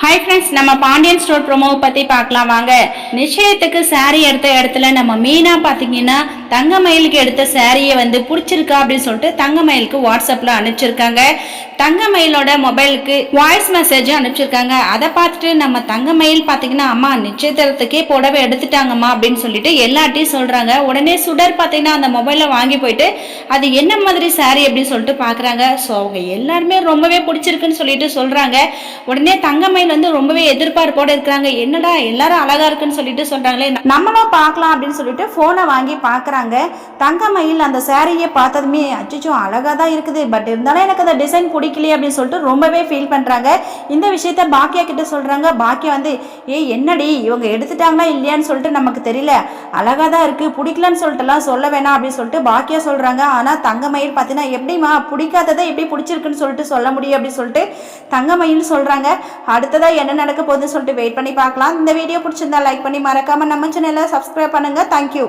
Hi friends, நம்ம Pandian store ப்ரோமோவை பற்றி பார்க்கலாம் வாங்க. நிச்சயத்துக்கு சாரீ எடுத்த இடத்துல நம்ம மீனாக பார்த்தீங்கன்னா தங்கமயிலுக்கு எடுத்த சாரியை பிடிச்சிருக்கா அப்படின்னு சொல்லிட்டு தங்கமயிலுக்கு வாட்ஸ்அப்பில் அனுப்பிச்சிருக்காங்க. தங்கமயிலோட மொபைலுக்கு வாய்ஸ் மெசேஜ் அனுப்பிச்சிருக்காங்க. அதை பார்த்துட்டு நம்ம தங்கமயில் பார்த்தீங்கன்னா அம்மா நிச்சயத்துக்கே புடவை எடுத்துட்டாங்கம்மா அப்படின்னு சொல்லிட்டு எல்லாட்டையும் சொல்கிறாங்க. உடனே சுடர் பார்த்தீங்கன்னா அந்த மொபைலை வாங்கி போயிட்டு அது என்ன மாதிரி சாரி அப்படின்னு சொல்லிட்டு பார்க்குறாங்க. ஸோ அவங்க எல்லாருமே ரொம்பவே பிடிச்சிருக்குன்னு சொல்லிட்டு சொல்கிறாங்க. உடனே தங்கமயில் ரொம்பவே எதிர்பார்ப்போட இருக்கிறாங்க. என்னடா எல்லாரும் அழகா இருக்குன்னு சொல்லிட்டு சொல்றாங்களே, நம்மளும் பார்க்கலாம் அப்படின்னு சொல்லிட்டு போனை வாங்கி பார்க்கறாங்க. தங்கமயில் அந்த சாரியை பார்த்ததுமே அச்சோ அழகா தான் இருக்குது, பட் இருந்தாலும் எனக்கு அந்த டிசைன் பிடிக்கலையே அப்படின்னு சொல்லிட்டு ரொம்பவே ஃபீல் பண்றாங்க. இந்த விஷயத்த பாக்கியா கிட்ட சொல்றாங்க. பாக்கியா என்னடி இவங்க எடுத்துட்டாங்களா இல்லையான்னு சொல்லிட்டு நமக்கு தெரியல, அழகா தான் இருக்கு, பிடிக்கலன்னு சொல்லிட்டுலாம் சொல்ல வேணாம் அப்படின்னு சொல்லிட்டு பாக்கியா சொல்றாங்க. ஆனா தங்கமயில் பார்த்தீங்கன்னா எப்படிமா பிடிக்காததை எப்படி பிடிச்சிருக்குன்னு சொல்லிட்டு சொல்ல முடியும் அப்படின்னு சொல்லிட்டு தங்கமயில் சொல்றாங்க. அடுத்ததா என்ன நடக்க போகுதுன்னு சொல்லிட்டு வெயிட் பண்ணி பார்க்கலாம். இந்த வீடியோ பிடிச்சிருந்தா லைக் பண்ணி மறக்காம நம்ம சேனலை சப்ஸ்கிரைப் பண்ணுங்க. தேங்க்யூ.